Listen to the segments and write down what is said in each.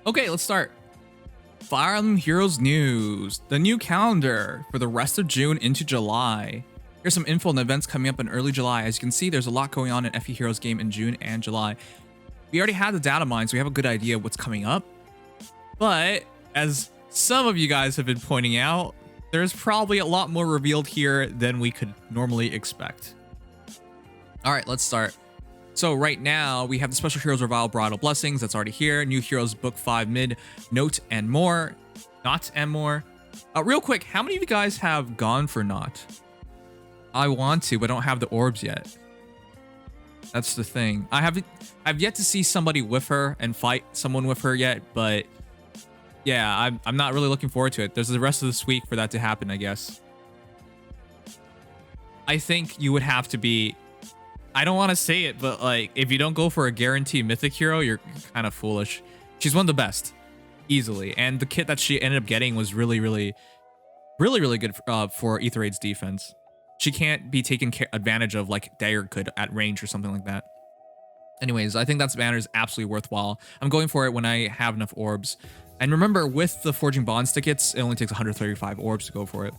Okay, let's start. Fire Emblem Heroes news. The new calendar for the rest of June into July. Here's some info on the events coming up in early July. As you can see, there's a lot going on in FE Heroes game in June and July. We already had the data mine, so we have a good idea of what's coming up. But as some of you guys have been pointing out, there's probably a lot more revealed here than we could normally expect. All right, let's start. So right now we have the Special Heroes Revival Bridal Blessings that's already here. New Heroes Book V Mid, Note and more. Not and more. Real quick, how many of you guys have gone for Not? I want to, but I don't have the orbs yet. That's the thing. I've yet to see somebody with her and fight someone with her yet, but yeah, I'm not really looking forward to it. There's the rest of this week for that to happen, I guess. I think you would have to be, I don't want to say it, but like, if you don't go for a guaranteed Mythic hero, you're kind of foolish. She's one of the best, easily. And the kit that she ended up getting was really good for Ether Raid's defense. She can't be taken advantage of like Dagger could at range or something like that. Anyways, I think that banner is absolutely worthwhile. I'm going for it when I have enough orbs. And remember, with the Forging Bonds tickets, it only takes 135 orbs to go for it.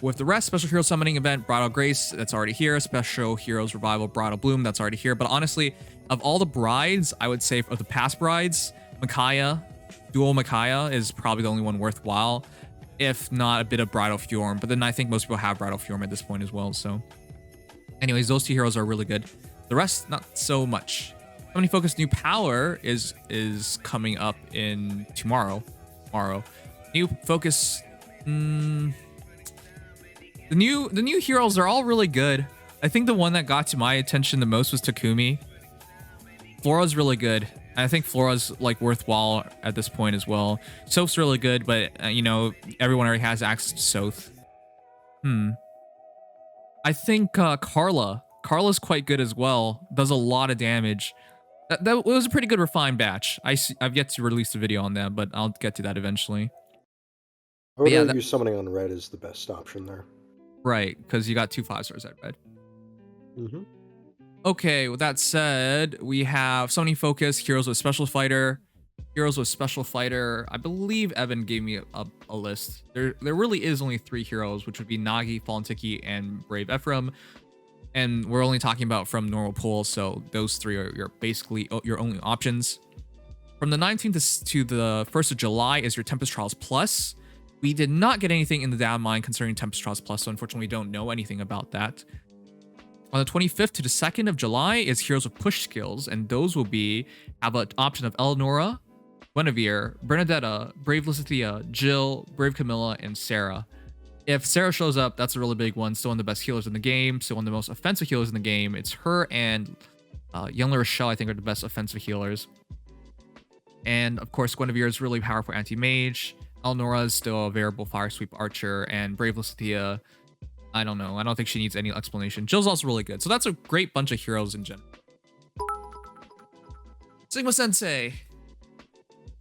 With the rest, Special Hero Summoning Event, Bridal Grace, that's already here. Special Heroes Revival, Bridal Bloom, that's already here. But honestly, of all the brides, I would say of the past brides, Micaiah, Dual Micaiah is probably the only one worthwhile, if not a bit of Bridal Fjorm. But then I think most people have Bridal Fjorm at this point as well. So anyways, those two heroes are really good. The rest, not so much. Summoning Focus New Power is coming up in tomorrow. New Focus... The new heroes are all really good. I think the one that got to my attention the most was Takumi. Flora's really good. I think Flora's like worthwhile at this point as well. Soph's really good, but you know, everyone already has access to Soph. I think Carla's quite good as well. Does a lot of damage. That was a pretty good refined batch. I've yet to release a video on that, but I'll get to that eventually. I would argue summoning on red is the best option there. Right, because you got 2 5-stars at red. Mm-hmm. Okay, with that said, we have Summoning Focus, Heroes with Special Fighter. Heroes with Special Fighter. I believe Evan gave me a list. There really is only 3 heroes, which would be Nagi, Fallen Tiki, and Brave Ephraim. And we're only talking about from normal pool, so those 3 are basically your only options. From the 19th to the 1st of July is your Tempest Trials Plus. We did not get anything in the data mine concerning Tempest Trials Plus, so unfortunately we don't know anything about that. On the 25th to the 2nd of July is Heroes with Push Skills, and those will have an option of Eleonora, Guinevere, Bernadetta, Brave Lysithea, Jill, Brave Camilla, and Sarah. If Sarah shows up, that's a really big one. Still one of the best healers in the game, still one of the most offensive healers in the game. It's her and Young Rochelle, I think, are the best offensive healers. And of course, Guinevere is really powerful anti-mage. Eleonora is still a variable Fire Sweep Archer, and Brave Lysithea, I don't know. I don't think she needs any explanation. Jill's also really good. So that's a great bunch of heroes in general. Sigma Sensei.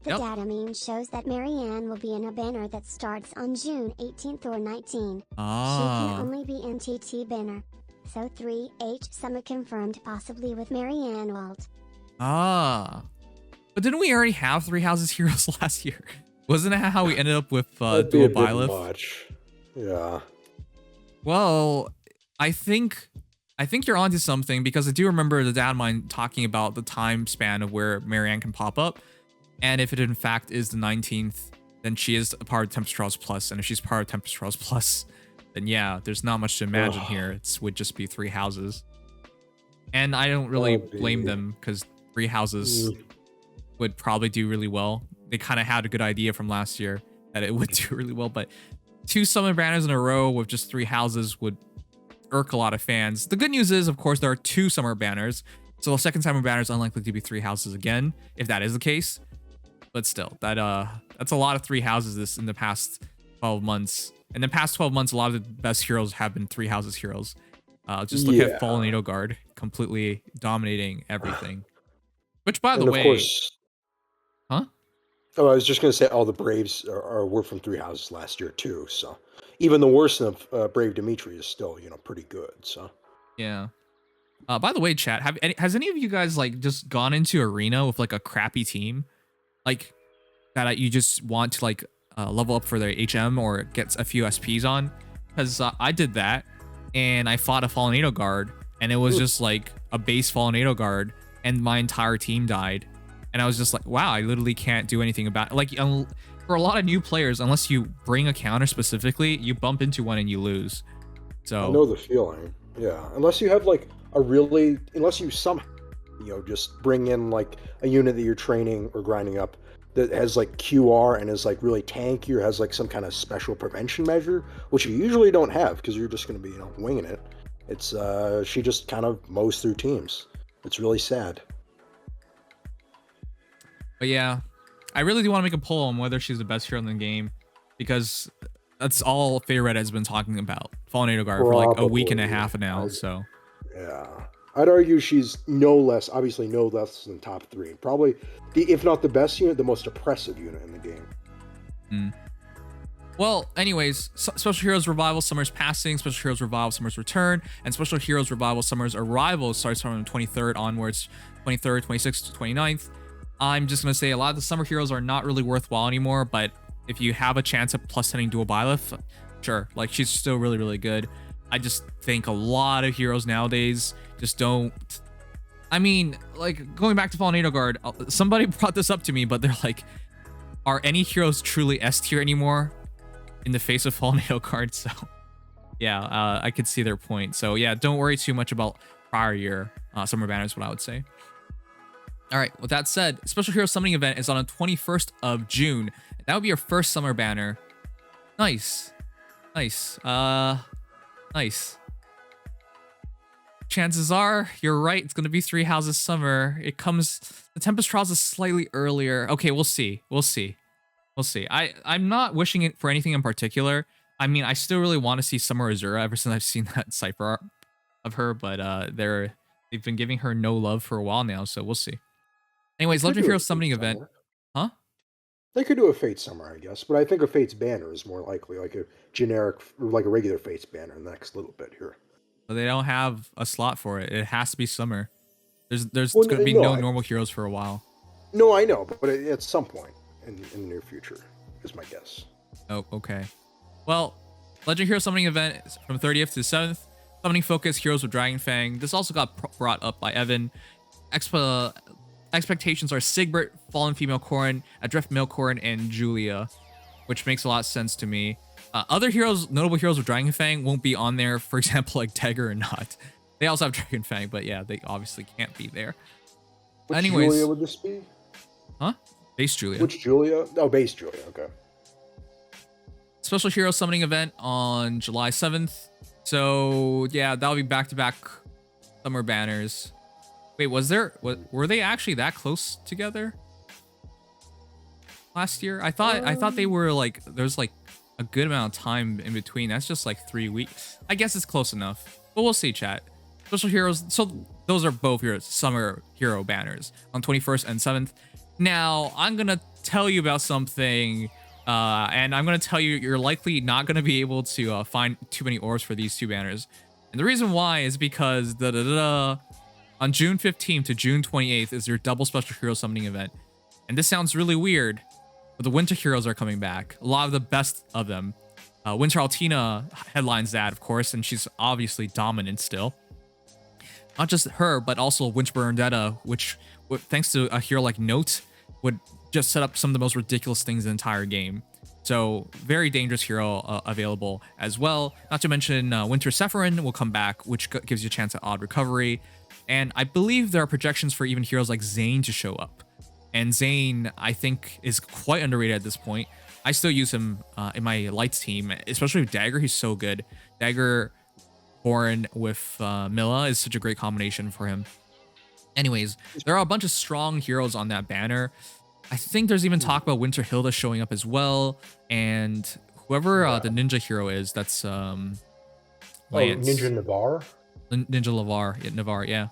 The data meme shows that Marianne will be in a banner that starts on June 18th or 19th. She can only be in TT banner. So 3H Summer confirmed, possibly with Marianne Walt. But didn't we already have 3 Houses heroes last year? Wasn't that how we ended up with Dual Byleth? Yeah. Well, I think you're onto something, because I do remember the data mine talking about the time span of where Marianne can pop up. And if it in fact is the 19th, then she is a part of Tempest Trials Plus. And if she's part of Tempest Trials Plus, then yeah, there's not much to imagine here. It would just be 3 houses. And I don't really blame them, because 3 houses would probably do really well. They kind of had a good idea from last year that it would do really well, but 2 summon banners in a row with just 3 houses would irk a lot of fans. The good news is, of course, there are 2 summer banners, so the second summer banner is unlikely to be 3 houses again, if that is the case. But still, that's a lot of 3 houses in the past 12 months. In the past 12 months, a lot of the best heroes have been 3 houses heroes. Just look at Fallen Edelgard, completely dominating everything. Which, by the way... Of course, huh? Oh, I was just going to say all the Braves were from 3 houses last year too. So even the worst of Brave Dimitri is still, pretty good. So yeah. By the way, chat, has any of you guys like just gone into arena with like a crappy team? like that you just want to like level up for their HM or get a few SPs on, because I did that and I fought a Fallen Edelgard and it was just like a base Fallen Edelgard and my entire team died, and I was just like, wow, I literally can't do anything about it. Like for a lot of new players, unless you bring a counter specifically, you bump into one and you lose. So I know the feeling. Yeah, unless you have like unless you somehow, just bring in like a unit that you're training or grinding up that has like QR and is like really tanky or has like some kind of special prevention measure, which you usually don't have because you're just going to be, winging it. It's she just kind of mows through teams. It's really sad. But yeah, I really do want to make a poll on whether she's the best hero in the game, because that's all Favorite has been talking about. Fallen Edelgard for like a week and a half now. So yeah, I'd argue she's obviously no less than top 3. Probably if not the best unit, the most oppressive unit in the game. Well, anyways, Special Heroes Revival Summer's Passing, Special Heroes Revival Summer's Return, and Special Heroes Revival Summer's Arrival starts from the 23rd onwards, 23rd, 26th, 29th. I'm just going to say a lot of the summer heroes are not really worthwhile anymore, but if you have a chance at plus 10 dual Byleth, sure, like she's still really, really good. I just think a lot of heroes nowadays just don't. I mean, like going back to Fallen Edelgard, somebody brought this up to me, but they're like, are any heroes truly S tier anymore in the face of Fallen Edelgard? So yeah, I could see their point. So yeah, don't worry too much about prior year summer banners, what I would say. All right, with that said, Special Hero Summoning Event is on the 21st of June. That would be your first summer banner. Nice. Nice. Nice. Chances are, you're right, it's going to be 3 houses summer. The Tempest Trials is slightly earlier. Okay, we'll see. We'll see. We'll see. I'm not wishing it for anything in particular. I mean, I still really want to see Summer Azura ever since I've seen that Cypher art of her, but they've been giving her no love for a while now, so we'll see. Anyways, Legend Hero Summoning Event. Huh? They could do a Fate Summer, I guess, but I think a Fate's banner is more likely, like a generic, or like a regular Fate's banner in the next little bit here. But they don't have a slot for it. It has to be summer. There's going to be no normal heroes for a while. No, I know, but at some point in the near future is my guess. Oh, okay. Well, Legend Hero Summoning Event is from 30th to 7th. Summoning Focus, Heroes with Dragon Fang. This also got brought up by Evan. Expectations are Sigbert, Fallen Female Corrin, Adrift Male Corrin, and Julia, which makes a lot of sense to me. Other heroes, notable heroes with Dragon Fang, won't be on there. For example, like Dagger or not. They also have Dragon Fang, but yeah, they obviously can't be there. Which Anyways, Julia would this be? Huh? Base Julia. Which Julia? Oh, base Julia. Okay. Special Hero Summoning Event on July 7th. So yeah, that'll be back-to-back summer banners. Wait, were they actually that close together last year? I thought they were like, there's like a good amount of time in between. That's just like 3 weeks. I guess it's close enough, but we'll see, chat. Special Heroes, so those are both your summer hero banners on 21st and 7th. Now, I'm gonna tell you about something, and I'm gonna tell you you're likely not gonna be able to find too many orbs for these 2 banners. And the reason why is because on June 15th to June 28th is your double Special Hero Summoning Event. And this sounds really weird, but the Winter Heroes are coming back. A lot of the best of them. Winter Altina headlines that, of course, and she's obviously dominant still. Not just her, but also Winter Vendetta, which, thanks to a hero like Note, would just set up some of the most ridiculous things in the entire game. So, very dangerous hero available as well. Not to mention, Winter Sephirin will come back, which gives you a chance at odd recovery. And I believe there are projections for even heroes like Zane to show up. And Zane, I think, is quite underrated at this point. I still use him in my Lights team, especially with Dagger. He's so good. Dagger Corrin with Milla is such a great combination for him. Anyways, there are a bunch of strong heroes on that banner. I think there's even talk about Winter Hilda showing up as well. And whoever the ninja hero is, that's Lance. Ninja Navarre? Ninja Navarre, yeah.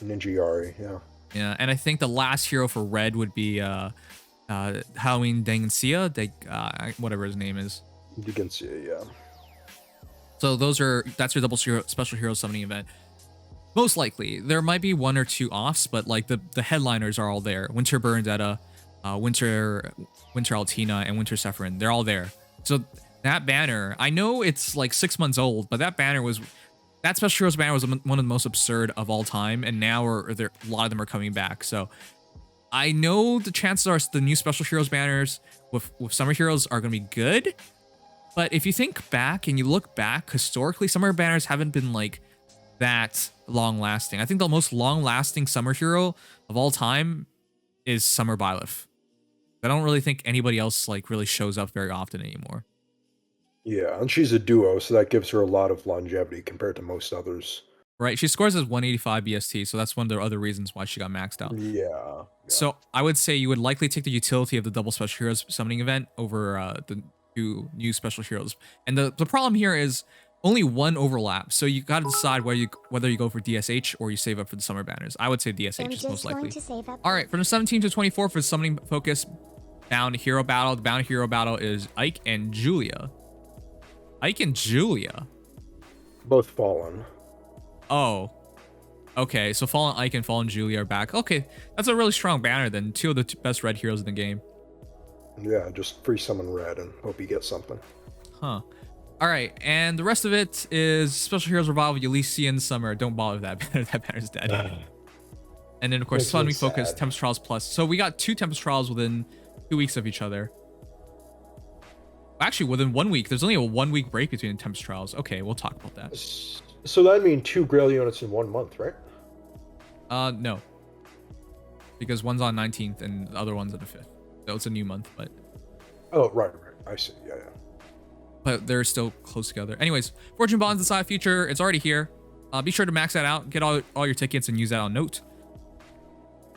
Ninja Yari, yeah. Yeah, and I think the last hero for red would be Halloween Dengencia, whatever his name is. Dengencia, yeah. So that's your double special hero summoning event. Most likely, there might be 1 or 2 offs, but like the headliners are all there. Winter Vendetta, Winter Altina, and Winter Sephirin. They're all there. So that banner, I know it's like 6 months old, but that Special Heroes banner was one of the most absurd of all time, and now a lot of them are coming back. So I know the chances are the new Special Heroes banners with Summer Heroes are going to be good, but if you think back and you look back historically, Summer banners haven't been like that long-lasting. I think the most long-lasting Summer Hero of all time is Summer Byleth. I don't really think anybody else like really shows up very often anymore. Yeah, and she's a duo, so that gives her a lot of longevity compared to most others. Right, she scores as 185 BST, so that's one of the other reasons why she got maxed out. Yeah. So I would say you would likely take the utility of the double Special Heroes summoning event over the two new Special Heroes. And the problem here is only one overlap, so you got to decide whether you go for DSH or you save up for the summer banners. I would say DSH is most likely. All right, from the 17 to 24 for the summoning focus bound hero battle. The bound hero battle is Ike and Julia. Ike and Julia. Both fallen. Oh. Okay, so Fallen Ike and Fallen Julia are back. Okay, that's a really strong banner then. Two of the best red heroes in the game. Yeah, just free summon red and hope you get something. Huh. All right, and the rest of it is Special Heroes Revival, Elysian Summer. Don't bother with that banner. That banner's dead. And then, of course, Summoning Focus, Tempest Trials Plus. So we got 2 Tempest Trials within 2 weeks of each other. Actually, within 1 week. There's only a 1 week break between the Tempest Trials. Okay, we'll talk about that. So that'd mean 2 Grail units in 1 month, right? No. Because one's on 19th and the other one's on the 5th. So it's a new month, but... Oh, right. I see. Yeah. But they're still close together. Anyways, Fortune Bonds, the side feature, it's already here. Be sure to max that out. Get all your tickets and use that on Note.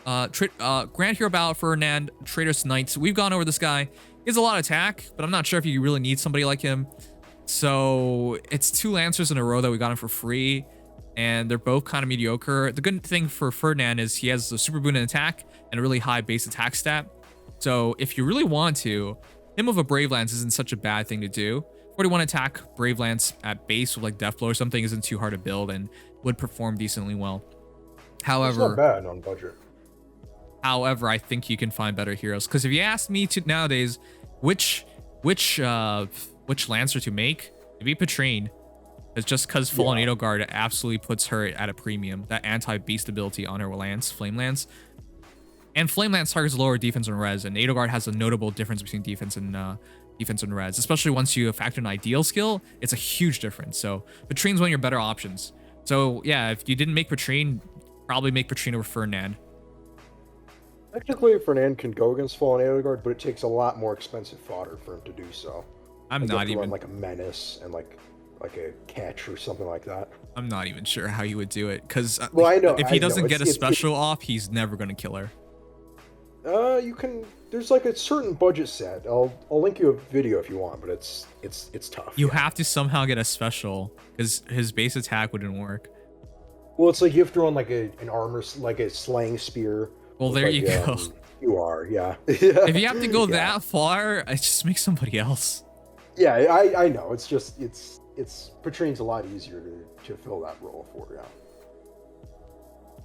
Grand Hero Battle for Ferdinand, Traitorous Knights. We've gone over this guy. He has a lot of attack, but I'm not sure if you really need somebody like him. So it's 2 Lancers in a row that we got him for free, and they're both kind of mediocre. The good thing for Ferdinand is he has a super boon in attack and a really high base attack stat. So if you really want to, him with a Brave Lance isn't such a bad thing to do. 41 attack Brave Lance at base with like Death Blow or something isn't too hard to build and would perform decently well. However, it's not bad on budget. However, I think you can find better heroes. Because if you ask me to nowadays, which Lancer to make, maybe Patrine. It's just because Fallen Edelgard absolutely puts her at a premium. That anti-beast ability on her Lance, Flame Lance. And Flame Lance targets lower defense and res, and Edelgard has a notable difference between defense and res, especially once you factor in ideal skill. It's a huge difference. So Patrine's one of your better options. So yeah, if you didn't make Patrine, probably make Patrine over Ferdinand. Technically, Ferdinand can go against Fallen Edelgard, but it takes a lot more expensive fodder for him to do so. I'm not even like a menace and like a catch or something like that. I'm not even sure how you would do it, because well, I know if he doesn't get a special off, he's never gonna kill her. You can. There's like a certain budget set. I'll link you a video if you want, but it's tough. You have to somehow get a special because his base attack wouldn't work. Well, it's like you have to run like an armor, like a slaying spear. Well, there you go. You are, yeah. If you have to go that far, just make somebody else. Yeah, I know. It's just it's Patrine's a lot easier to fill that role for, yeah.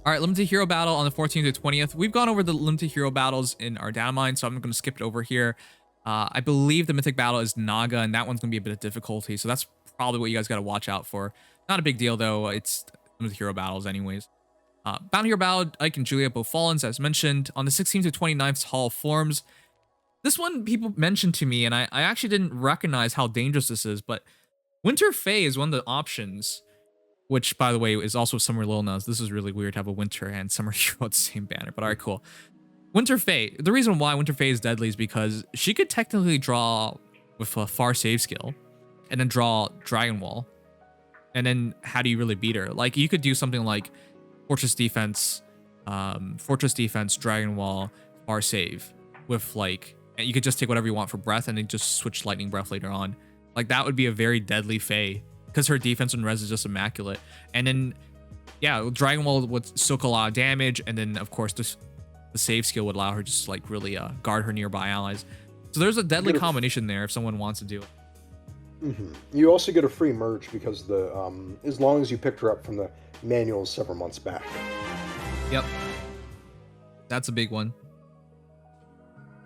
All right, Limited Hero Battle on the 14th to 20th. We've gone over the Limited Hero Battles in our data mine, so I'm going to skip it over here. I believe the Mythic Battle is Naga, and that one's going to be a bit of difficulty, so that's probably what you guys got to watch out for. Not a big deal, though. It's Limited Hero Battles anyways. Bound Hero Battle, Ike and Julia both Fallens, as mentioned. On the 16th to 29th, Hall of Forms. This one people mentioned to me, and I actually didn't recognize how dangerous this is, but Winter Fae is one of the options, which, by the way, is also Summer Lil Nas. This is really weird to have a Winter and Summer Hero at the same banner, but all right, cool. Winter Fae. The reason why Winter Fae is deadly is because she could technically draw with a far save skill and then draw Dragon Wall. And then how do you really beat her? Like, you could do something like Fortress Defense, Dragon Wall, far save with like, and you could just take whatever you want for breath and then just switch Lightning Breath later on. Like, that would be a very deadly Fae because her defense and res is just immaculate. And then, yeah, Dragon Wall would soak a lot of damage, and then of course the save skill would allow her just like really guard her nearby allies. So there's a deadly combination there if someone wants to do it. You also get a free merge because as long as you picked her up from the manuals several months back. Yep, that's a big one.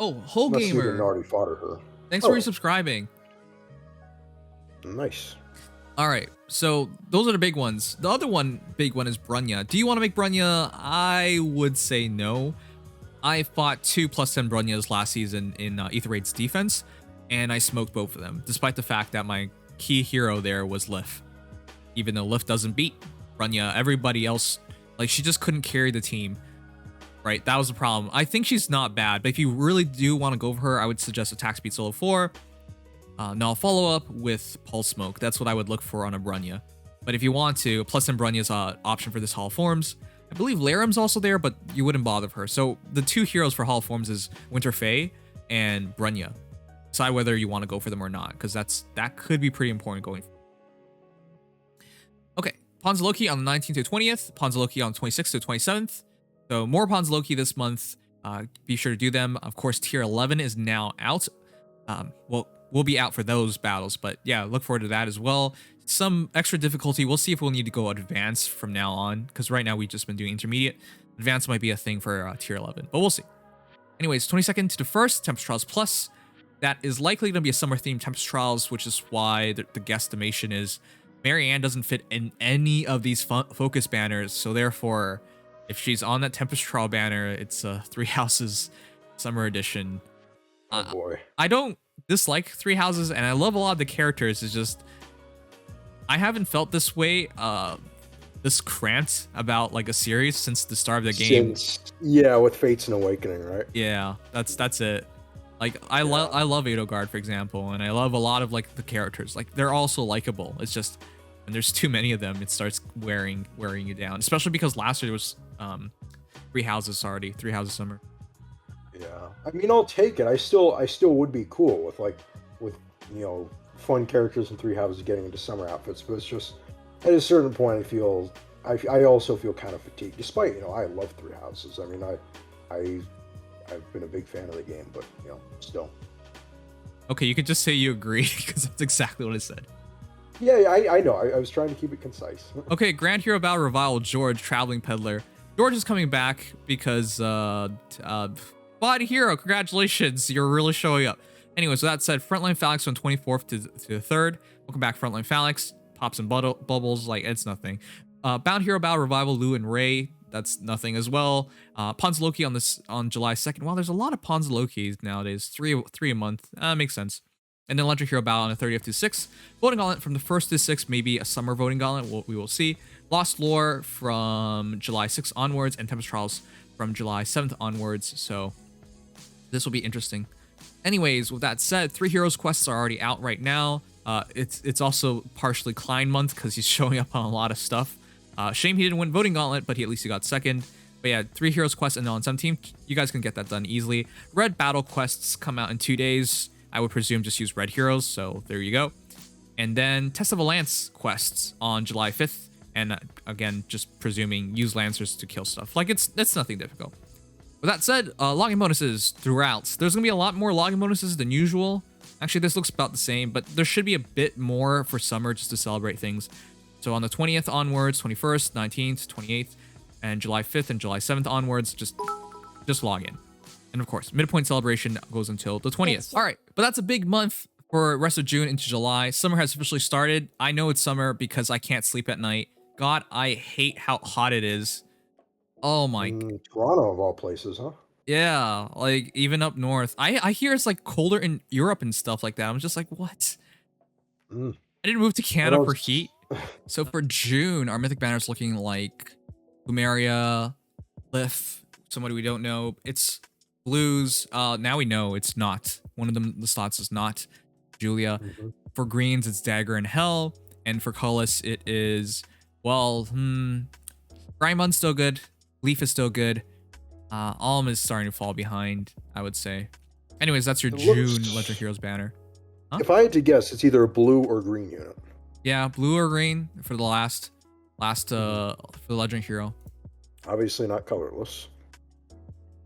Oh, Whole Unless you didn't Gamer. already fought her. Thanks for resubscribing. Nice. All right, so those are the big ones. The other big one is Brunya. Do you want to make Brunya? I would say no. I fought 2 +10 Brunyas last season in Ether Raid's defense, and I smoked both of them, despite the fact that my key hero there was Lif. Even though Lif doesn't beat Brunya, everybody else, like, she just couldn't carry the team, right? That was the problem. I think she's not bad, but if you really do want to go for her, I would suggest Attack Speed Solo 4, null follow-up with Pulse Smoke. That's what I would look for on a Brunya. But if you want to, +10 Brunya is an option for this Hall of Forms. I believe Laram's also there, but you wouldn't bother with her. So the 2 heroes for Hall of Forms is Winter Fae and Brunya. Decide whether you want to go for them or not, because that could be pretty important going forward. Okay, Pawns of Loki on the 19th to 20th, Pawns of Loki on the 26th to 27th. So more Pawns of Loki this month. Be sure to do them. Of course, tier 11 is now out. We'll be out for those battles, but yeah, look forward to that as well. Some extra difficulty. We'll see if we'll need to go advanced from now on, because right now we've just been doing intermediate. Advanced might be a thing for tier 11, but we'll see. Anyways, 22nd to the 1st, Tempest Trials Plus. That is likely going to be a summer-themed Tempest Trials, which is why the guesstimation is Marianne doesn't fit in any of these focus banners, so therefore, if she's on that Tempest Trial banner, it's a 3 Houses Summer Edition. Oh boy. I don't dislike 3 Houses, and I love a lot of the characters. It's just I haven't felt this way, this cramped about like a series since the start of the game. Yeah, with Fates and Awakening, right? Yeah, that's it. Like I love Edelgard, for example, and I love a lot of like the characters. Like they're also likable. It's just when there's too many of them, it starts wearing you down. Especially because last year there was 3 Houses already, 3 Houses Summer. Yeah, I mean, I'll take it. I still would be cool with you know, fun characters and 3 Houses getting into summer outfits, but it's just at a certain point I also feel kind of fatigued. Despite, you know, I love 3 Houses. I mean, I've been a big fan of the game, but you know, still. Okay, you could just say you agree because that's exactly what I said. Yeah, I know. I was trying to keep it concise. Okay, Grand Hero Battle Revival George, Traveling Peddler. George is coming back because Body Hero, congratulations, you're really showing up. Anyway, so that said, Frontline Phalanx on 24th to the 3rd. Welcome back, Frontline Phalanx. Pops and bubbles, like, it's nothing. Bound Hero Battle Revival, Lou and Ray. That's nothing as well. Pawns of Loki on July 2nd. Wow, there's a lot of Pawns of Loki nowadays. Three a month. Makes sense. And then Electric Hero Battle on the 30th to 6th. Voting Gauntlet from the 1st to 6th. Maybe a summer voting gauntlet. We will see. Lost Lore from July 6th onwards. And Tempest Trials from July 7th onwards. So this will be interesting. Anyways, with that said, 3 Heroes quests are already out right now. It's also partially Klein month because he's showing up on a lot of stuff. Shame he didn't win Voting Gauntlet, but at least he got 2nd. But yeah, 3 Heroes quests and on 17. You guys can get that done easily. Red Battle quests come out in 2 days. I would presume just use Red Heroes, so there you go. And then Test of a Lance quests on July 5th. And again, just presuming use Lancers to kill stuff. Like, it's nothing difficult. With that said, logging bonuses throughout. There's going to be a lot more logging bonuses than usual. Actually, this looks about the same, but there should be a bit more for summer just to celebrate things. So on the 20th onwards, 21st, 19th, 28th, and July 5th and July 7th onwards, just log in. And of course, Midpoint Celebration goes until the 20th. All right, but that's a big month for the rest of June into July. Summer has officially started. I know it's summer because I can't sleep at night. God, I hate how hot it is. Oh my. Toronto of all places, huh? Yeah, like even up north. I hear it's like colder in Europe and stuff like that. I'm just like, what? I didn't move to Canada for heat. So for June, our Mythic banner is looking like Lumeria, Lif, somebody we don't know. It's blues. Now we know it's not. One of them, the slots is not Julia. For greens, it's Dagger and Hell. And for colorless, it is, well, Grindmun's still good. Leaf is still good. Alm is starting to fall behind, I would say. Anyways, that's your June Legend Heroes banner. Huh? If I had to guess, it's either a blue or green unit. Yeah, blue or green for the last for the Legend Hero. Obviously not colorless.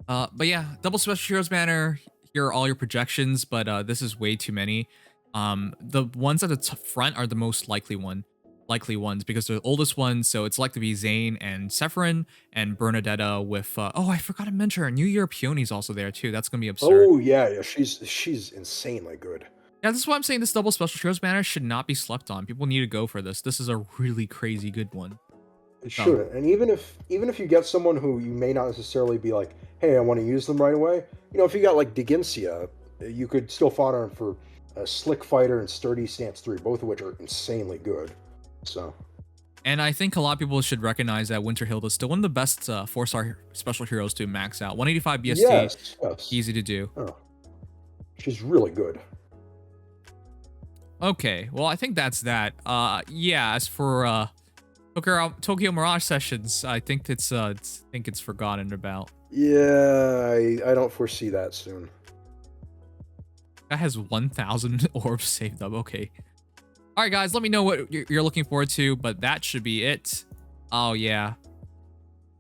But yeah, double special heroes banner. Here are all your projections, but this is way too many. The ones at the front are the most likely one. likely ones because they're the oldest ones. So it's likely to be Zane and Sephirin and Bernadetta with, oh, I forgot to mention her. New Year Peony's also there too. That's going to be absurd. Oh, yeah, she's insanely good. Yeah, this is why I'm saying this double special heroes banner should not be slept on. People need to go for this. This is a really crazy good one. It shouldn't. And even if you get someone who you may not necessarily be like, hey, I want to use them right away. You know, if you got like Diginsia, you could still fodder him for a Slick Fighter and Sturdy Stance 3, both of which are insanely good. So. And I think a lot of people should recognize that Winterhild is still one of the best 4-star special heroes to max out. 185 BST, Yes. easy to do. Oh. She's really good. Okay, well, I think that's that. Yeah, as for Tokyo Mirage Sessions, I think it's forgotten about. Yeah, I don't foresee that soon. That has 1,000 orbs saved up. Okay. All right, guys, let me know what you're looking forward to, but that should be it. Oh, yeah.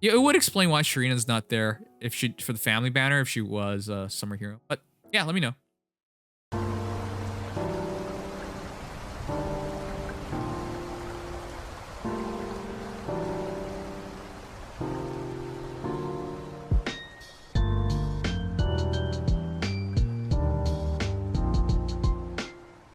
Yeah, it would explain why Sharina's not there if she for the family banner if she was a summer hero. But yeah, let me know.